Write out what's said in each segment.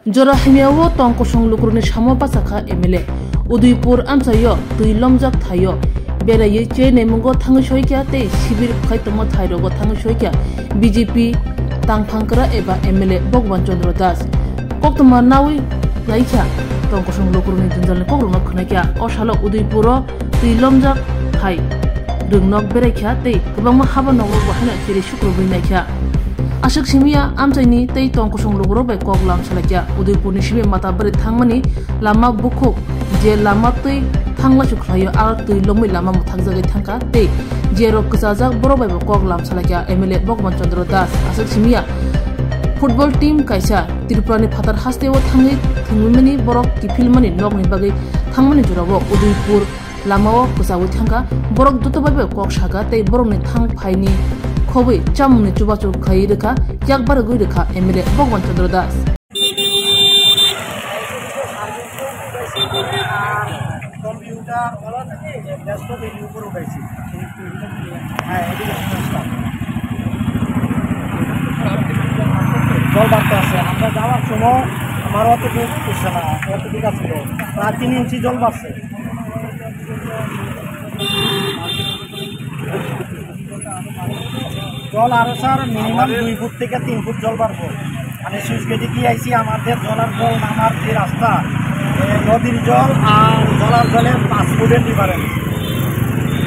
Jorahimiawo tongkosong lukuruni samo pasaka MLA Udaipur amsayo tui lomjak thayo beraye che nemungo thangosoikya te sibir khaitomo thairogo thangosoikya BJP tangphangkra eba MLA Bhagwan Chandra Das koktoma nawi laikya tongkosong lukuruni jinjalni kokrona khnaikya osalo Udaipuro tui lomjak thai rungnok berakya te kubangma haba nogro bahana chiri shukrobui naikya Ashok simia amchaini tei tongkosong lugro bai koklam salakya Udaipur ni sibe mata bari thangmani lama bukhuk je lama tei thangla chukhlayo ar tei lomui lama muthakjagai thangka tei je rok ksajak boro bai koklam salakya MLA Bhagwan Chandra Das ashok simia football team kaisa Tripura ni phatar hasteo thangi thungmani borok kifilmani nokni bagai thangmani jurago Udaipur lamao ksawui thangka borok dutobai kok saga tei borok ni thang phaini Khobi chamni chubachu khai rekha yakbar goi rekha MLA Bhagwan Chandra Das computer desktop এর উপর উঠাইছি জল বাড়তে আছে আমরা যাওয়ার সময় আমার অতটুকু করছে না অতটুকু ছিল প্রায় 3 ইঞ্চি জল বাড়ছে জল আরো স্যার মিনিমাম 2 ফুট থেকে 3 ফুট জল বাড়বো আমি সুইচ গেটে গিয়ে আইছি আমাদের জলের জল নামার যে রাস্তা নদীর জল আর জলার জলে 5 ফুটের ডিফারেন্স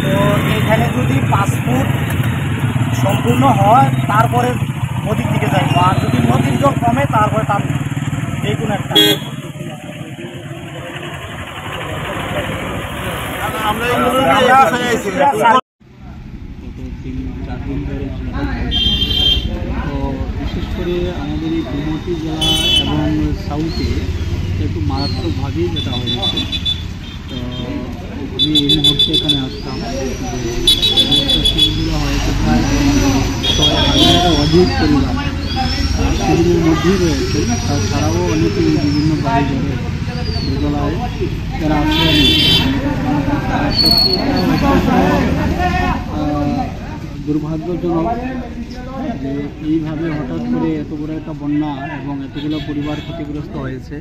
তো এখানে যদি 5 ফুট সম্পূর্ণ হয় তারপরে নদীর দিকে যাইব আর যদি নদীর জল কমে তারপরে তার এই কোনো একটা আমরা তো বিশেষ করে আমাদের এই গোমতী জেলা এবং সাউথে একটু মারাত্মকভাবেই যেটা হয়েছে তো আমি এই মুহূর্তে এখানে আসতাম যে শিবিরগুলো হয়েছে প্রায় 6,000-এর অধিক পরিবার শিবিরের মধ্যেই রয়েছে তাছাড়াও অনেকে বিভিন্ন বাড়ি ঘরে দোতলায় যারা আশ্রয় নিয়েছে সত্যি দুর্ভাগ্যজনক যে এইভাবে হঠাৎ করে এত বড় একটা বন্যা এবং এতগুলো পরিবার ক্ষতিগ্রস্ত হয়েছে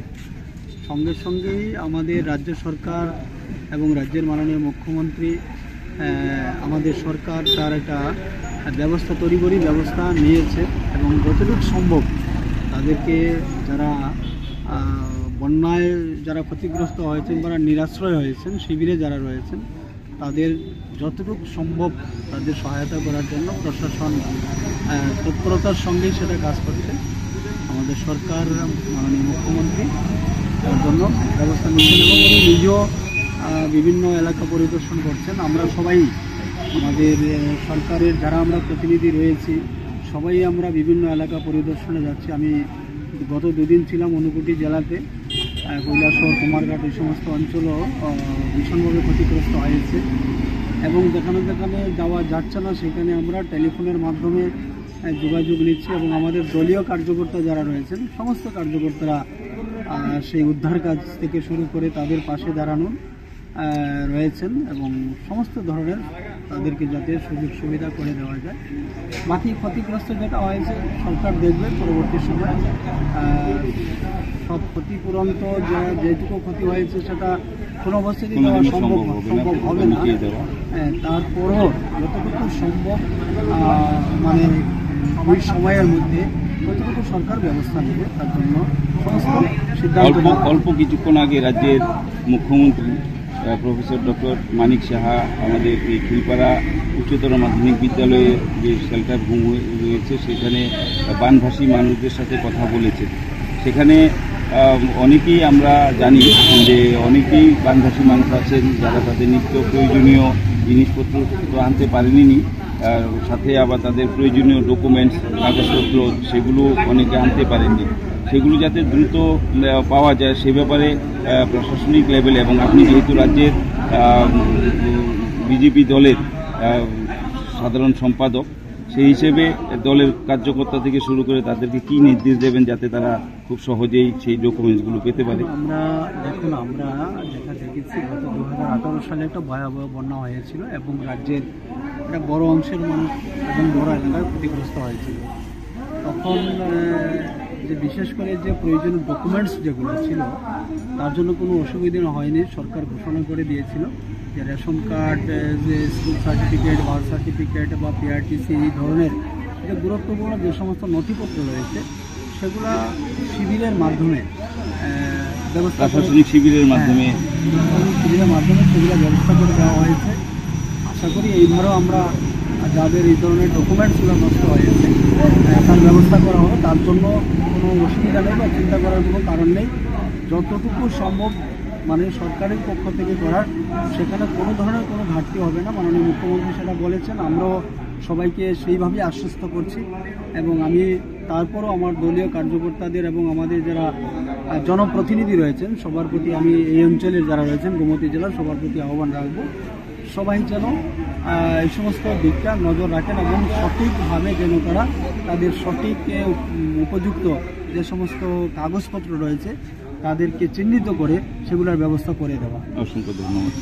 সঙ্গে সঙ্গেই আমাদের রাজ্য সরকার এবং রাজ্যের মাননীয় মুখ্যমন্ত্রী আমাদের সরকার তার একটা ব্যবস্থা তড়িঘড়ি ব্যবস্থা নিয়েছে এবং যতটুকু সম্ভব তাদেরকে যারা বন্যায় যারা ক্ষতিগ্রস্ত হয়েছেন বা নিরাশ্রয় হয়েছেন শিবিরে যারা রয়েছেন তাদের যতটুকু সম্ভব তাদের সহায়তা করার জন্য প্রশাসন তৎপরতার সঙ্গেই সেটা কাজ করছে আমাদের সরকার মাননীয় মুখ্যমন্ত্রী তার জন্য ব্যবস্থা নিচ্ছেন এবং উনি নিজেও বিভিন্ন এলাকা পরিদর্শন করছেন আমরা সবাই আমাদের সরকারের যারা আমরা প্রতিনিধি রয়েছি সবাই আমরা বিভিন্ন এলাকা পরিদর্শনে যাচ্ছি আমি গত 2 দিন ছিলাম ঊনকোটি জেলাতে কৈলাসহর কুমারঘাট এই সমস্ত অঞ্চলও ভীষণভাবে ক্ষতিগ্রস্ত হয়েছে এবং যেখানে যেখানে যাওয়া যাচ্ছে না সেখানে আমরা টেলিফোনের মাধ্যমে যোগাযোগ নিচ্ছি এবং আমাদের দলীয় কার্যকর্তা যারা রয়েছেন সমস্ত কার্যকর্তারা সেই উদ্ধার কাজ থেকে শুরু করে তাদের পাশে দাঁড়ানো রয়েছেন এবং সমস্ত ধরনের তাদেরকে যাতে সুযোগ সুবিধা করে দেওয়া যায় বাকি ক্ষতিগ্রস্ত যেটা হয়েছে সরকার দেখবে পরবর্তী সময় সব ক্ষতিপূরণ তো যেটুকু ক্ষতি হয়েছে সেটা কোনো অবস্থাতেই দেওয়া সম্ভব হবে না তারপরও যতটুকু সম্ভব মানে ওই সময়ের মধ্যে যতটুকু সরকার ব্যবস্থা নেবে তার জন্য সমস্ত সিদ্ধান্ত অল্প কিছুক্ষণ আগে রাজ্যের মুখ্যমন্ত্রী প্রফেসর ডক্টর মানিক সাহা আমাদের এই খিলপাড়া উচ্চতর মাধ্যমিক বিদ্যালয়ে যে শেল্টার হোম রয়েছে সেখানে বানভাসী মানুষদের সাথে কথা বলেছে সেখানে অনেকেই আমরা জানি যে অনেকেই বানভাসী মানুষ আছেন যারা তাদের নিত্য প্রয়োজনীয় জিনিসপত্র আনতে পারেনি সাথে আবার তাদের প্রয়োজনীয় ডকুমেন্টস কাগজপত্র সেগুলো অনেকে আনতে পারেননি সেগুলো যাতে দ্রুত পাওয়া যায় সে ব্যাপারে প্রশাসনিক লেভেলে এবং আপনি যেহেতু রাজ্যের বিজেপি দলের সাধারণ সম্পাদক সেই হিসেবে দলের কার্যকর্তা থেকে শুরু করে তাদেরকে কি নির্দেশ দেবেন যাতে তারা খুব সহজেই সেই ডকুমেন্টসগুলো পেতে পারে আমরা দেখুন আমরা যেটা দেখেছি গত 2018 সালে একটা ভয়াবহ বন্যা হয়েছিল এবং রাজ্যের একটা বড় অংশের মানুষ এবং বড় এলাকায় ক্ষতিগ্রস্ত হয়েছিল তখন যে বিশেষ করে যে প্রয়োজনীয় ডকুমেন্টস যেগুলো ছিল তার জন্য কোনো অসুবিধা হয়নি। সরকার ঘোষণা করে দিয়েছিল যে রেশন কার্ড, যে স্কুল সার্টিফিকেট, বার্থ সার্টিফিকেট বা পিআরটিসি, এই ধরনের যে গুরুত্বপূর্ণ যে সমস্ত নথিপত্র রয়েছে সেগুলা শিবিরের মাধ্যমে ব্যবস্থা, প্রশাসনিক শিবিরের মাধ্যমে সেগুলো ব্যবস্থা করে দেওয়া হয়েছে। আশা করি এইবারও আমরা যাদের এই ধরনের ডকুমেন্টসগুলো নষ্ট হয়েছে তার ব্যবস্থা করা হবে। তার জন্য কোনো অসুবিধা নেই বা চিন্তা করার কোনো কারণ নেই। যতটুকু সম্ভব মানে সরকারের পক্ষ থেকে করার, সেখানে কোনো ধরনের কোনো ঘাটতি হবে না। মাননীয় মুখ্যমন্ত্রী সেটা বলেছেন, আমরাও সবাইকে সেইভাবেই আশ্বস্ত করছি। এবং আমি তারপরও আমার দলীয় কার্যকর্তাদের এবং আমাদের যারা জনপ্রতিনিধি রয়েছেন সবার প্রতি, আমি এই অঞ্চলের যারা রয়েছেন গোমতী জেলার সবার প্রতি আহ্বান রাখবো, সবাই যেন এই সমস্ত দিকটা নজর রাখেন এবং সঠিকভাবে যেন তারা তাদের সঠিক উপযুক্ত যে সমস্ত কাগজপত্র রয়েছে তাদেরকে চিহ্নিত করে সেগুলোর ব্যবস্থা করে দেওয়া। অসংখ্য ধন্যবাদ।